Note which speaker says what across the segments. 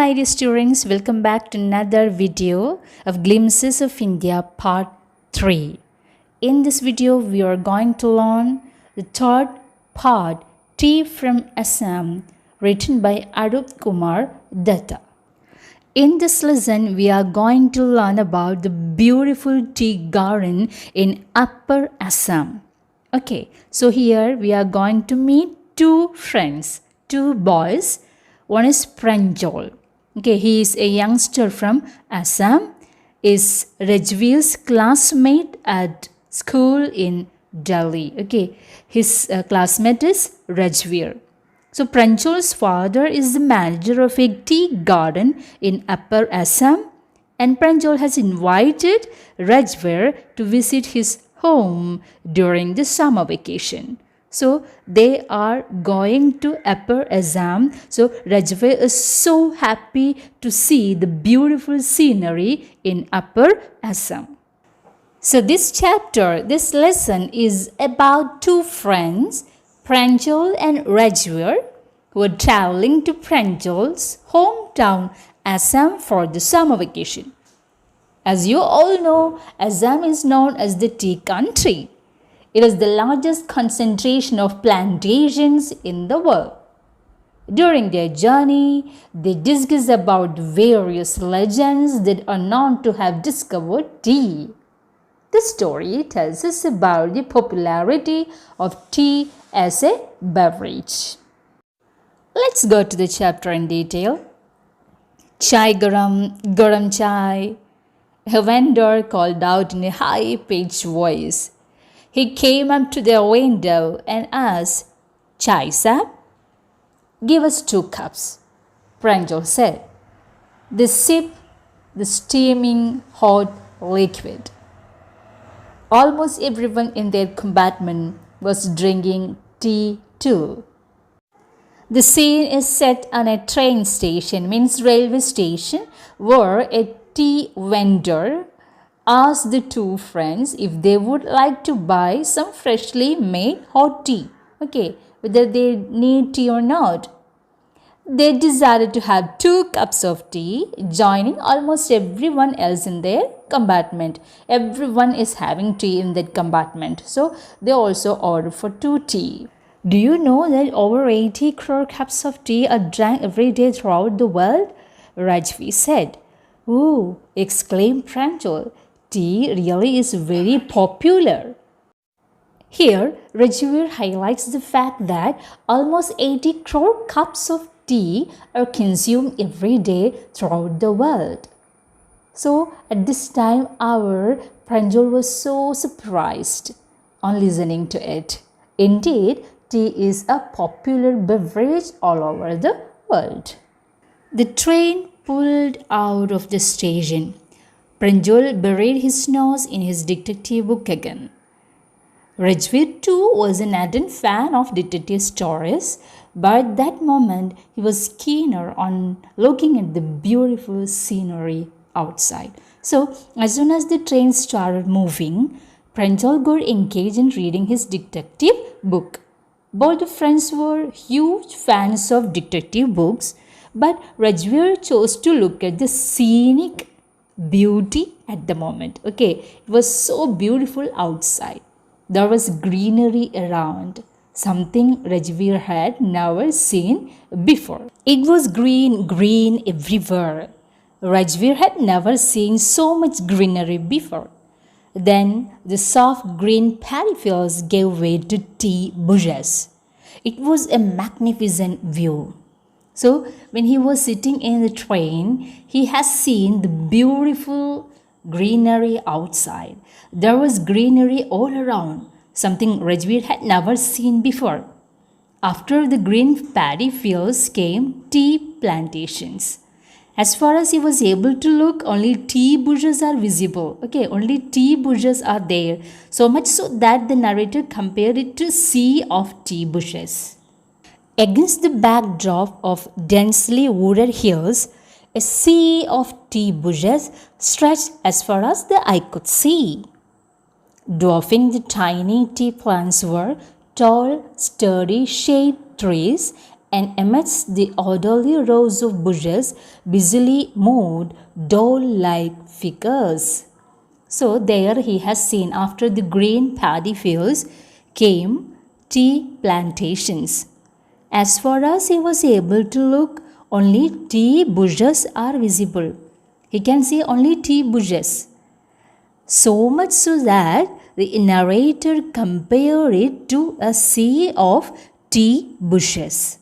Speaker 1: my dear students, welcome back to another video of Glimpses of India Part 3. In this video, we are going to learn the third part, Tea from Assam, written by Arup Kumar Datta. In this lesson, we are going to learn about the beautiful tea garden in Upper Assam. Okay, so here we are going to meet two friends, two boys. One is Pranjal. Okay, he is a youngster from Assam, is Rajveer's classmate at school in Delhi. Okay, his classmate is Rajveer. So Pranjal's father is the manager of a tea garden in Upper Assam, and Pranjal has invited Rajveer to visit his home during the summer vacation. So they are going to Upper Assam. So Rajveer is so happy to see the beautiful scenery in Upper Assam. So this lesson is about two friends, Pranjal and Rajveer, who are traveling to Pranjal's hometown Assam for the summer vacation. As you all know, Assam is known as the tea country. It is the largest concentration of plantations in the world. During their journey, they discuss about various legends that are known to have discovered tea. The story tells us about the popularity of tea as a beverage. Let's go to the chapter in detail. Chai garam, garam chai. A vendor called out in a high-pitched voice. He came up to their window and asked, "Chai, sir?" "Give us 2 cups," Pranjal said. They sipped the steaming hot liquid. Almost everyone in their compartment was drinking tea too. The scene is set on a train station, means railway station, where a tea vendor asked the two friends if they would like to buy some freshly made hot tea. Okay, whether they need tea or not. They decided to have 2 cups of tea, joining almost everyone else in their compartment. Everyone is having tea in that compartment. So they also ordered for 2 tea. Do you know that over 80 crore cups of tea are drank every day throughout the world? Rajveer said. "Ooh," exclaimed Pranjal. Tea really is very popular. Here, Rajveer highlights the fact that almost 80 crore cups of tea are consumed every day throughout the world. So, at this time, our Pranjal was so surprised on listening to it. Indeed, tea is a popular beverage all over the world. The train pulled out of the station. Pranjal buried his nose in his detective book again. Rajveer too was an ardent fan of detective stories, but at that moment he was keener on looking at the beautiful scenery outside. So, as soon as the train started moving, Pranjal got engaged in reading his detective book. Both the friends were huge fans of detective books, but Rajveer chose to look at the scenic beauty at the moment. Okay, it was so beautiful outside. There was greenery around, something Rajveer had never seen before. It was green everywhere. Rajveer had never seen so much greenery before. Then the soft green paddy fields gave way to tea bushes. It was a magnificent view. So, when he was sitting in the train, he has seen the beautiful greenery outside. There was greenery all around, something Rajveer had never seen before. After the green paddy fields came tea plantations. As far as he was able to look, only tea bushes are visible. Okay, only tea bushes are there. So much so that the narrator compared it to a sea of tea bushes. Against the backdrop of densely wooded hills, a sea of tea bushes stretched as far as the eye could see. Dwarfing the tiny tea plants were tall, sturdy shade trees and amidst the orderly rows of bushes busily moved doll-like figures. So there he has seen, after the green paddy fields came tea plantations. As far as he was able to look, only tea bushes are visible. He can see only tea bushes. So much so that the narrator compared it to a sea of tea bushes.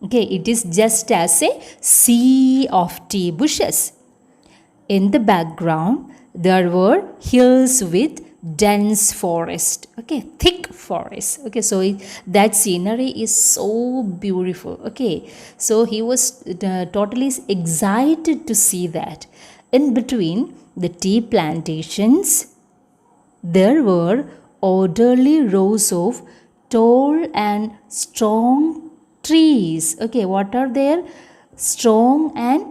Speaker 1: Okay, it is just as a sea of tea bushes. In the background, there were hills with dense forest. Okay, thick forest. Okay, so that scenery is so beautiful. Okay, so he was totally excited to see that. In between the tea plantations, there were orderly rows of tall and strong trees. Okay, what are there? Strong and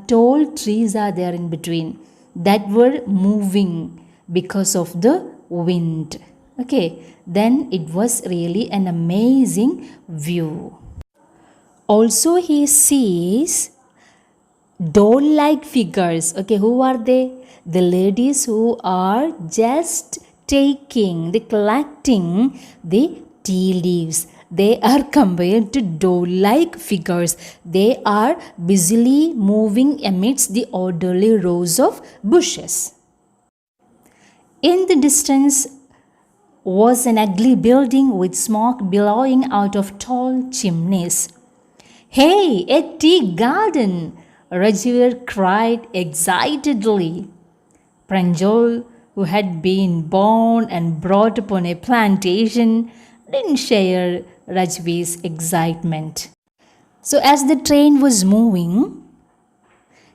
Speaker 1: tall trees are there in between that were moving because of the wind. Okay, then it was really an amazing view. Also, he sees doll like figures. Okay, who are they? The ladies who are just collecting the tea leaves. They are compared to doll like figures. They are busily moving amidst the orderly rows of bushes. In the distance was an ugly building with smoke billowing out of tall chimneys. "Hey, a tea garden!" Rajivir cried excitedly. Pranjal, who had been born and brought up on a plantation, didn't share Rajvir's excitement. So, as the train was moving,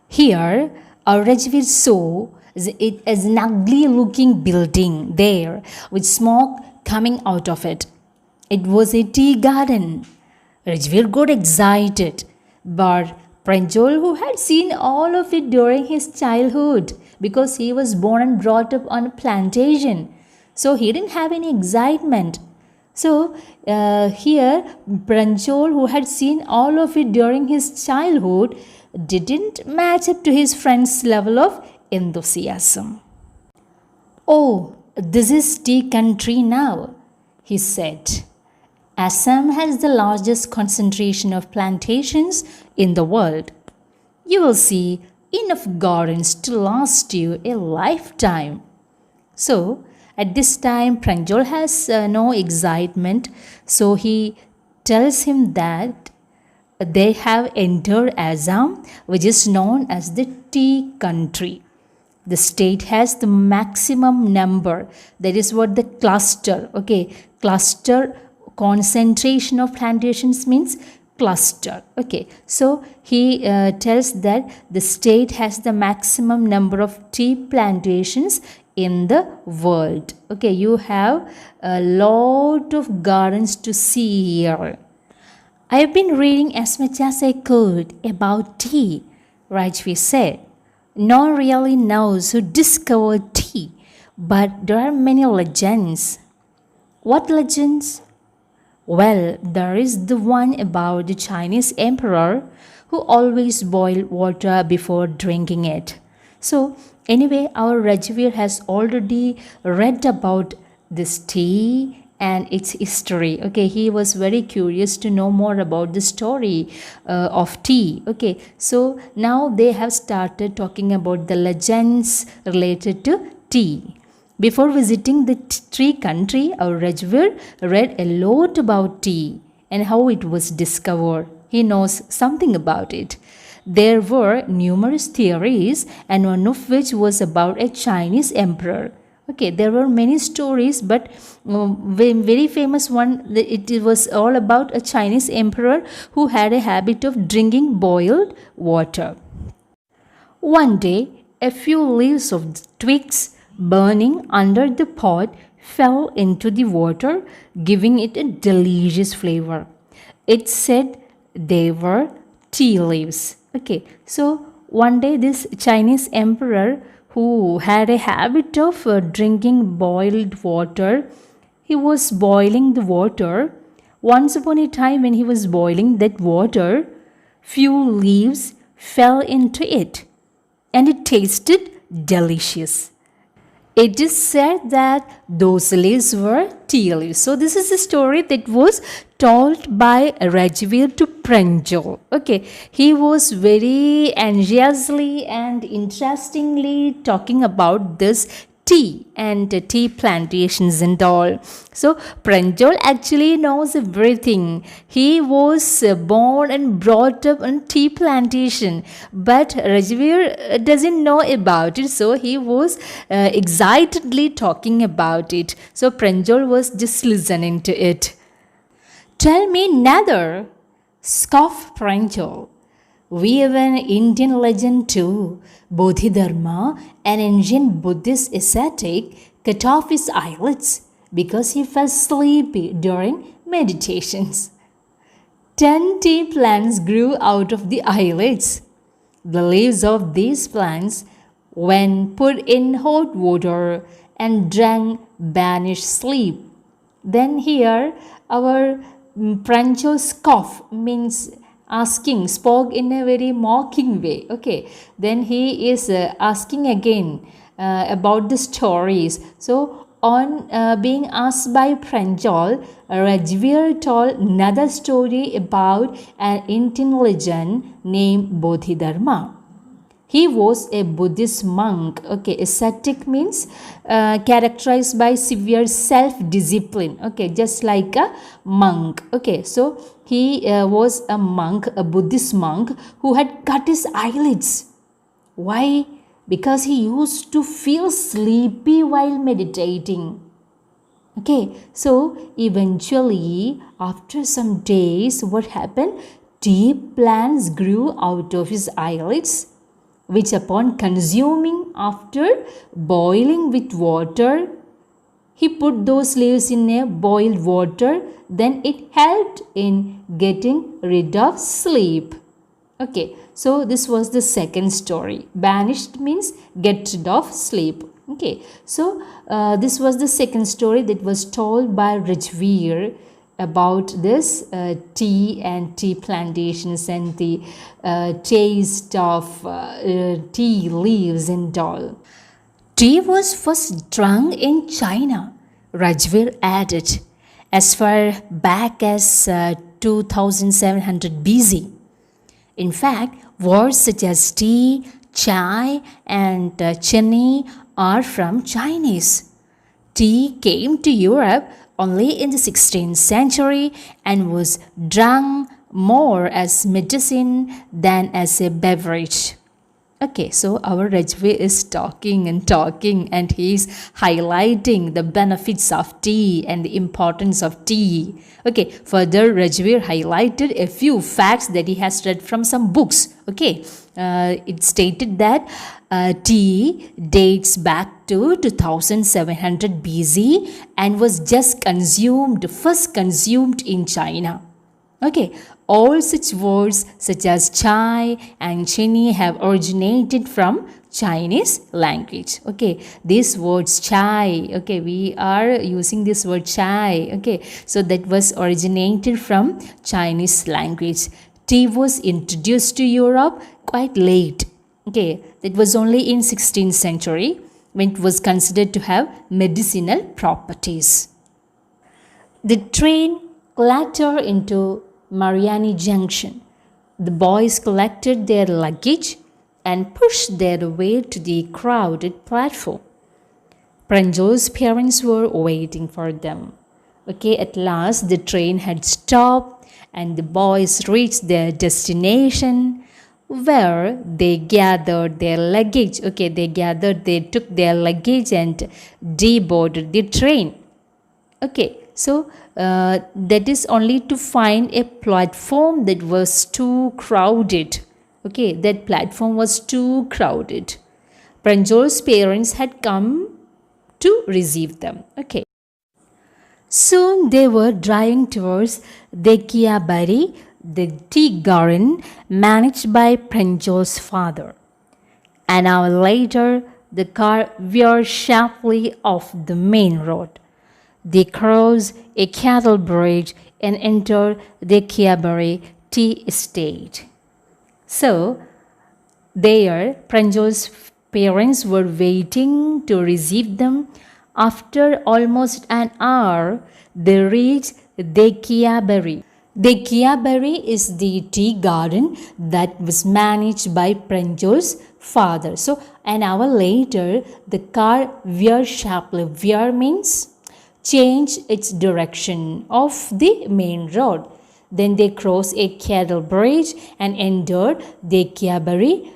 Speaker 1: here Rajvir saw it as an ugly looking building there with smoke coming out of it. It was a tea garden. Rajvir got excited, but Pranjal, who had seen all of it during his childhood because he was born and brought up on a plantation, so he didn't have any excitement. So here, Pranjal, who had seen all of it during his childhood, didn't match up to his friend's level of enthusiasm. "Oh, this is tea country now," he said. "Assam has the largest concentration of plantations in the world. You will see enough gardens to last you a lifetime." So, at this time, Pranjal has no excitement, so he tells him that they have entered Assam, which is known as the tea country. The state has the maximum number, that is what the cluster, okay, cluster concentration of plantations means cluster. Okay, so he tells that the state has the maximum number of tea plantations in the world. Okay, you have a lot of gardens to see here. "I have been reading as much as I could about tea," Rajvi said. "No one really knows who discovered tea, but there are many legends." "What legends?" "Well, there is the one about the Chinese emperor who always boiled water before drinking it." So, anyway, our Rajivir has already read about this tea and its history. Okay, he was very curious to know more about the story of tea. Okay, so now they have started talking about the legends related to tea. Before visiting the tea country, our Rajvir read a lot about tea and how it was discovered. He knows something about it. There were numerous theories, and one of which was about a Chinese emperor. Okay, there were many stories, but very famous one, it was all about a Chinese emperor who had a habit of drinking boiled water. One day, a few leaves of twigs burning under the pot fell into the water, giving it a delicious flavor. It said they were tea leaves. Okay, so one day this Chinese emperor who had a habit of drinking boiled water, he was boiling the water Once upon a time, when he was boiling that water, few leaves fell into it and it tasted delicious. It is said that those leaves were tea leaves. So this is a story that was told by Rajveer to Pranjal. Okay, he was very anxiously and interestingly talking about this tea and tea plantations and all. So Pranjal actually knows everything. He was born and brought up on tea plantation, but Rajveer doesn't know about it. So he was excitedly talking about it. So Pranjal was just listening to it. Tell me another, scoffed Pranjal. We have an Indian legend too. Bodhidharma, an ancient Buddhist ascetic, cut off his eyelids because he felt sleepy during meditations. 10 tea plants grew out of the eyelids. The leaves of these plants, when put in hot water and drank, banished sleep. Then here our Prancho scoff means asking, spoke in a very mocking way. Okay, then he is asking again about the stories. So on being asked by Pranjal, Rajveer told another story about an Indian legend named Bodhidharma. He was a Buddhist monk. Okay, ascetic means characterized by severe self-discipline. Okay, just like a monk. Okay, so he was a monk, a Buddhist monk who had cut his eyelids. Why? Because he used to feel sleepy while meditating. Okay, so eventually, after some days, what happened? Tea plants grew out of his eyelids, which upon consuming after boiling with water, he put those leaves in a boiled water, then it helped in getting rid of sleep. Okay, so this was the second story. Banished means get rid of sleep. Okay, so this was the second story that was told by Rajveer about this tea and tea plantations and the taste of tea leaves and all. Tea was first drunk in China, Rajveer added, as far back as 2700 BC. In fact, words such as tea, chai, and chini are from Chinese. Tea came to Europe only in the 16th century and was drunk more as medicine than as a beverage. Okay, so our Rajveer is talking and he is highlighting the benefits of tea and the importance of tea. Okay, further Rajveer highlighted a few facts that he has read from some books. Okay, it stated that tea dates back to 2700 BC and was first consumed in China. Okay, all such words such as chai and chini have originated from Chinese language. Okay, these words chai, okay, we are using this word chai. Okay, so that was originated from Chinese language. Tea was introduced to Europe quite late. Okay, that was only in 16th century when it was considered to have medicinal properties. The train clattered into Mariani Junction. The boys collected their luggage and pushed their way to the crowded platform. Pranjal's parents were waiting for them. Okay, at last the train had stopped and the boys reached their destination where they gathered their luggage. Okay, they took their luggage and deboarded the train. Okay, so that is only to find a platform that was too crowded. Okay, that platform was too crowded. Pranjal's parents had come to receive them. Okay. Soon they were driving towards Dekiabari, the tea garden managed by Pranjal's father. An hour later, the car veered sharply off the main road. They cross a cattle bridge and enter the Kiabari tea estate. So, there, Pranjol's parents were waiting to receive them. After almost an hour, they reached the Kiabari. The Kiabari is the tea garden that was managed by Pranjol's father. So, an hour later, the car veered sharply. Veer means change its direction of the main road. Then they crossed a cattle bridge and entered the Kiabari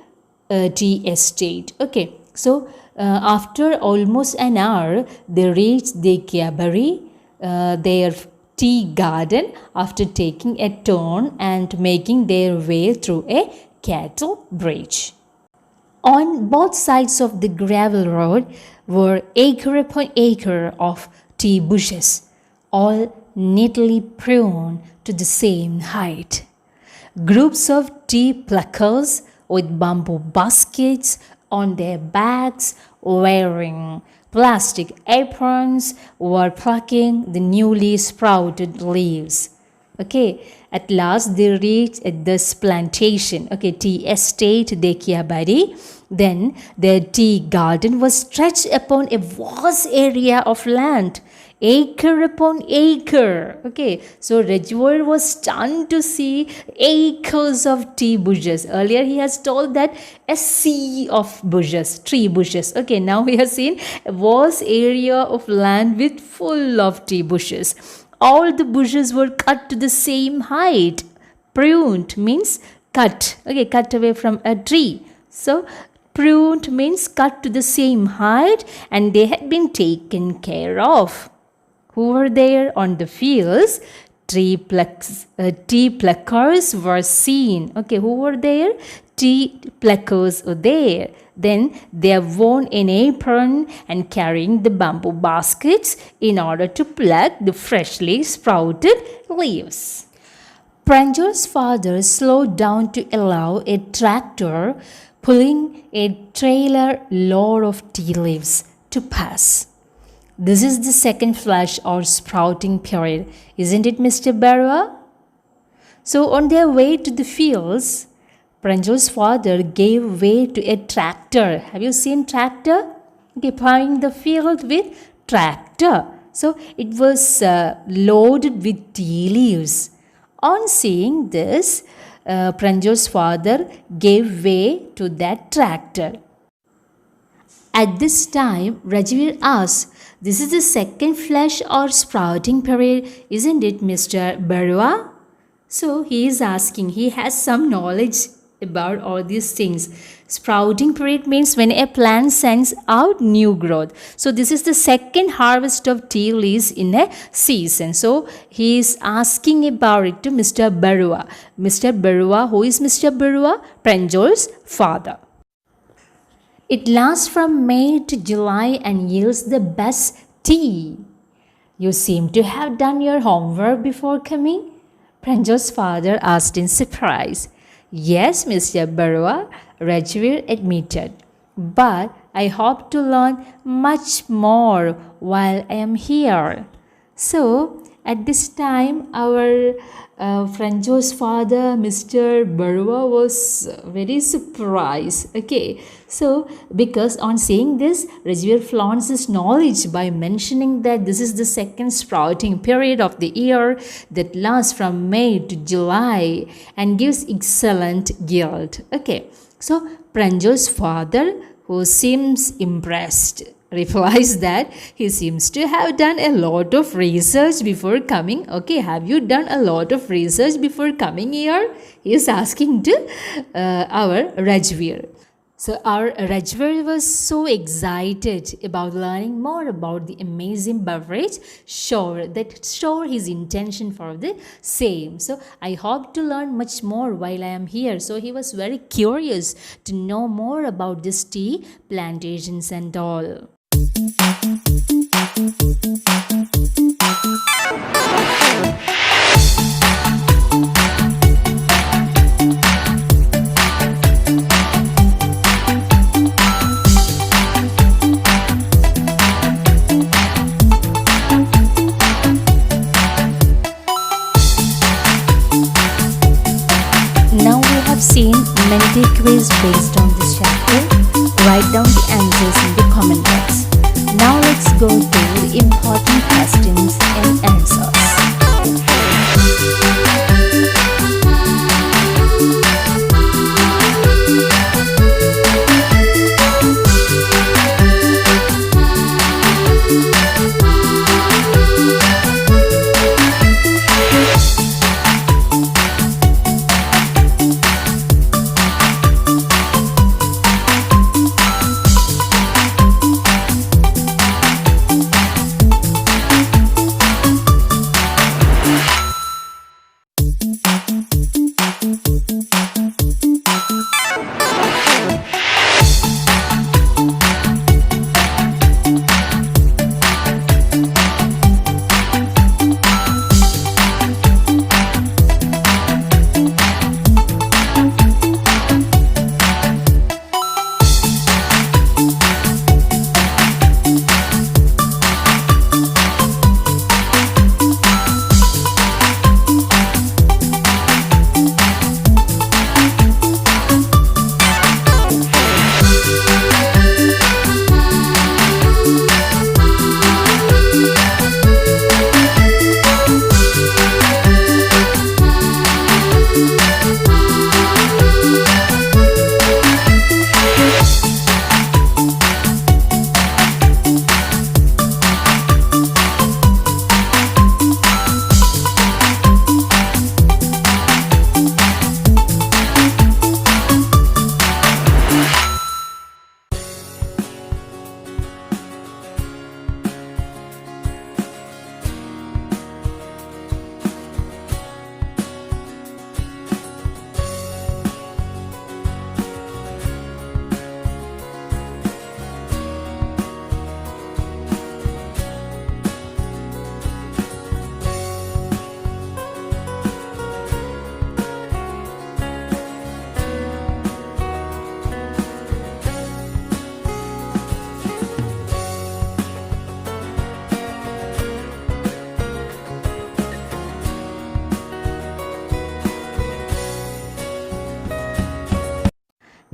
Speaker 1: tea estate. Okay, so after almost an hour, they reached the Kiabari, their tea garden, after taking a turn and making their way through a cattle bridge. On both sides of the gravel road were acre upon acre of tea bushes, all neatly pruned to the same height. Groups of tea pluckers with bamboo baskets on their backs, wearing plastic aprons, were plucking the newly sprouted leaves. Okay, at last they reached this plantation, okay, tea estate de Kiabari. Then their tea garden was stretched upon a vast area of land, acre upon acre. Okay, so Rajwar was stunned to see acres of tea bushes. Earlier he has told that a sea of bushes, tree bushes. Okay, now we have seen a vast area of land with full of tea bushes. All the bushes were cut to the same height. Pruned means cut. Okay, cut away from a tree. So pruned means cut to the same height, and they had been taken care of. Who were there on the fields? Tea pluckers were seen. Okay, who were there? Tea pluckers were there. Then they have worn an apron and carrying the bamboo baskets in order to pluck the freshly sprouted leaves. Pranjol's father slowed down to allow a tractor pulling a trailer load of tea leaves to pass. This is the second flush or sprouting period, isn't it, Mr. Barua? So on their way to the fields, Pranjol's father gave way to a tractor. Have you seen tractor? Okay, plowing the field with tractor. So it was loaded with tea leaves. On seeing this, Pranjol's father gave way to that tractor. At this time, Rajveer asked, "This is the second flush or sprouting period, isn't it, Mr. Barua?" So he is asking, he has some knowledge about all these things. Sprouting period means when a plant sends out new growth. So this is the second harvest of tea leaves in a season. So he is asking about it to Mr. Barua. Mr. Barua, who is Mr. Barua? Pranjol's father. It lasts from May to July and yields the best tea. You seem to have done your homework before coming? Pranjol's father asked in surprise. Yes, Mr. Barua, Rajveer admitted. But I hope to learn much more while I am here. So, at this time, our Pranjol's father, Mr. Barua, was very surprised. Okay, so because on saying this, Rajveer flaunts his knowledge by mentioning that this is the second sprouting period of the year that lasts from May to July and gives excellent yield. Okay, so Pranjol's father, who seems impressed, replies that he seems to have done a lot of research before coming. Okay, have you done a lot of research before coming here? He is asking to our Rajveer. So our Rajveer was so excited about learning more about the amazing beverage, sure his intention for the same. So I hope to learn much more while I am here. So he was very curious to know more about this tea plantations and all. many takeaways based on this chapter? Write down the answers in the comment box. Now let's go to the important questions and answers.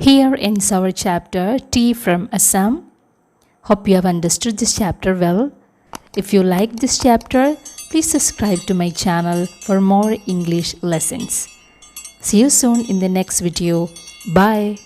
Speaker 1: Here ends our chapter Tea from Assam. Hope you have understood this chapter well. If you like this chapter, please subscribe to my channel for more English lessons. See you soon in the next video. Bye.